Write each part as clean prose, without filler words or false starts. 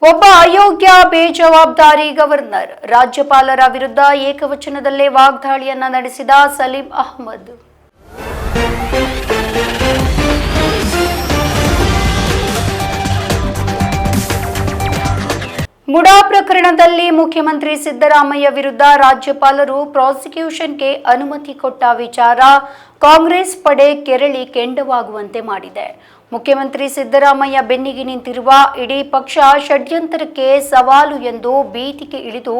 ಒಬ್ಬ ಅಯೋಗ್ಯ ಬೇಜವಾಬ್ದಾರಿ ಗವರ್ನರ್. ರಾಜ್ಯಪಾಲರ ವಿರುದ್ಧ ಏಕವಚನದಲ್ಲೇ ವಾಗ್ದಾಳಿಯನ್ನ ನಡೆಸಿದ ಸಲೀಂ ಅಹ್ಮದ್. ಮುಡಾ ಪ್ರಕರಣದಲ್ಲಿ ಮುಖ್ಯಮಂತ್ರಿ ಸಿದ್ದರಾಮಯ್ಯ ವಿರುದ್ಧ ರಾಜ್ಯಪಾಲರು ಪ್ರಾಸಿಕ್ಯೂಷನ್ಗೆ ಅನುಮತಿ ಕೊಟ್ಟ ವಿಚಾರ ಕಾಂಗ್ರೆಸ್ ಪಡೆ ಕೆರಳಿ ಕೆಂಡವಾಗುವಂತೆ ಮಾಡಿದೆ. ಮುಖ್ಯಮಂತ್ರಿ ಸಿದ್ದರಾಮಯ್ಯ ಬೆನ್ನಿಗೆ ನಿಂತಿರುವ ಇಡೀ ಪಕ್ಷ ಷಡ್ಯಂತ್ರಕ್ಕೆ ಸವಾಲು ಎಂದು ಬೀದಿಗೆ ಇಳಿದು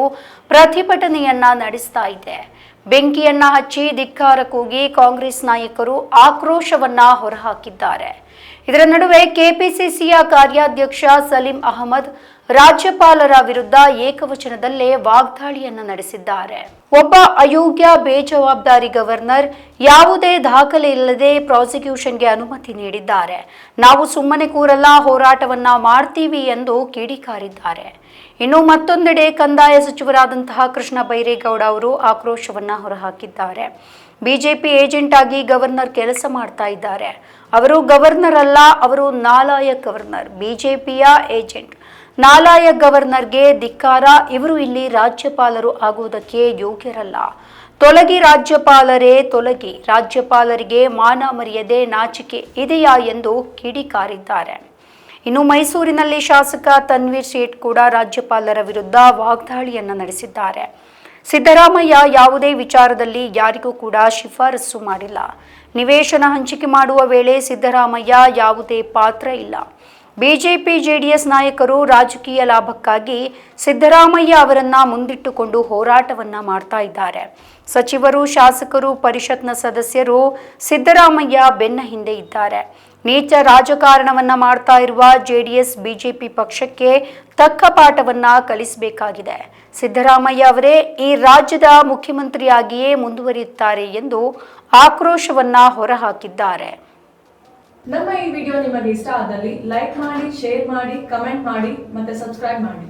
ಪ್ರತಿಭಟನೆಯನ್ನ ನಡೆಸ್ತಾ ಇದೆ. ಬೆಂಕಿಯನ್ನ ಹಚ್ಚಿ ಧಿಕ್ಕಾರ ಕೂಗಿ ಕಾಂಗ್ರೆಸ್ ನಾಯಕರು ಆಕ್ರೋಶವನ್ನ ಹೊರಹಾಕಿದ್ದಾರೆ. ಇದರ ನಡುವೆ ಕೆಪಿಸಿಸಿಯ ಕಾರ್ಯಾಧ್ಯಕ್ಷ ಸಲೀಂ ಅಹ್ಮದ್ ರಾಜ್ಯಪಾಲರ ವಿರುದ್ಧ ಏಕವಚನದಲ್ಲೇ ವಾಗ್ದಾಳಿಯನ್ನ ನಡೆಸಿದ್ದಾರೆ. ಒಬ್ಬ ಅಯೋಗ್ಯ ಬೇಜವಾಬ್ದಾರಿ ಗವರ್ನರ್ ಯಾವುದೇ ದಾಖಲೆ ಇಲ್ಲದೆ ಪ್ರಾಸಿಕ್ಯೂಷನ್ಗೆ ಅನುಮತಿ ನೀಡಿದ್ದಾರೆ. ನಾವು ಸುಮ್ಮನೆ ಕೂರಲ್ಲ, ಹೋರಾಟವನ್ನ ಮಾಡ್ತೀವಿ ಎಂದು ಕಿಡಿಕಾರಿದ್ದಾರೆ. ಇನ್ನು ಮತ್ತೊಂದೆಡೆ ಕಂದಾಯ ಸಚಿವರಾದಂತಹ ಕೃಷ್ಣ ಬೈರೇಗೌಡ ಅವರು ಆಕ್ರೋಶವನ್ನ ಹೊರಹಾಕಿದ್ದಾರೆ. ಬಿಜೆಪಿ ಏಜೆಂಟ್ ಆಗಿ ಗವರ್ನರ್ ಕೆಲಸ ಮಾಡ್ತಾ ಇದ್ದಾರೆ. ಅವರು ಗವರ್ನರ್ ಅಲ್ಲ, ಅವರು ನಾಲಾಯಕ್ ಗವರ್ನರ್, ಬಿಜೆಪಿಯ ಏಜೆಂಟ್. ನಾಲಾಯಕ್ ಗವರ್ನರ್ಗೆ ಧಿಕ್ಕಾರ. ಇವರು ಇಲ್ಲಿ ರಾಜ್ಯಪಾಲರು ಆಗುವುದಕ್ಕೆ ಯೋಗ್ಯರಲ್ಲ. ತೊಲಗಿ ರಾಜ್ಯಪಾಲರೇ ತೊಲಗಿ. ರಾಜ್ಯಪಾಲರಿಗೆ ಮಾನ ಮರ್ಯಾದೆ ನಾಚಿಕೆ ಇದೆಯಾ ಎಂದು ಕಿಡಿಕಾರಿದ್ದಾರೆ. ಇನ್ನು ಮೈಸೂರಿನಲ್ಲಿ ಶಾಸಕ ತನ್ವೀರ್ ಸೇಠ್ ಕೂಡ ರಾಜ್ಯಪಾಲರ ವಿರುದ್ಧ ವಾಗ್ದಾಳಿಯನ್ನ ನಡೆಸಿದ್ದಾರೆ. ಸಿದ್ದರಾಮಯ್ಯ ಯಾವುದೇ ವಿಚಾರದಲ್ಲಿ ಯಾರಿಗೂ ಕೂಡ ಶಿಫಾರಸು ಮಾಡಿಲ್ಲ. ನಿವೇಶನ ಹಂಚಿಕೆ ಮಾಡುವ ವೇಳೆ ಸಿದ್ದರಾಮಯ್ಯ ಯಾವುದೇ ಪಾತ್ರ ಇಲ್ಲ. ಬಿಜೆಪಿ ಜೆಡಿಎಸ್ ನಾಯಕರು ರಾಜಕೀಯ ಲಾಭಕ್ಕಾಗಿ ಸಿದ್ದರಾಮಯ್ಯ ಅವರನ್ನ ಮುಂದಿಟ್ಟುಕೊಂಡು ಹೋರಾಟವನ್ನ ಮಾಡ್ತಾ ಇದ್ದಾರೆ. ಸಚಿವರು, ಶಾಸಕರು, ಪರಿಷತ್ನ ಸದಸ್ಯರು ಸಿದ್ದರಾಮಯ್ಯ ಬೆನ್ನ ಹಿಂದೆ ಇದ್ದಾರೆ. ನೀಚ ರಾಜಕಾರಣವನ್ನ ಮಾಡ್ತಾ ಇರುವ ಜೆಡಿಎಸ್ ಬಿಜೆಪಿ ಪಕ್ಷಕ್ಕೆ ತಕ್ಕ ಪಾಠವನ್ನ ಕಲಿಸಬೇಕಾಗಿದೆ. ಸಿದ್ದರಾಮಯ್ಯ ಅವರೇ ಈ ರಾಜ್ಯದ ಮುಖ್ಯಮಂತ್ರಿಯಾಗಿಯೇ ಮುಂದುವರಿಯುತ್ತಾರೆ ಎಂದು ಆಕ್ರೋಶವನ್ನ ಹೊರಹಾಕಿದ್ದಾರೆ. ನಮ್ಮ ಈ ವಿಡಿಯೋ ನಿಮಗೆ ಇಷ್ಟ ಆದಲ್ಲಿ ಲೈಕ್ ಮಾಡಿ, ಶೇರ್ ಮಾಡಿ, ಕಮೆಂಟ್ ಮಾಡಿ ಮತ್ತೆ ಸಬ್ಸ್ಕ್ರೈಬ್ ಮಾಡಿ.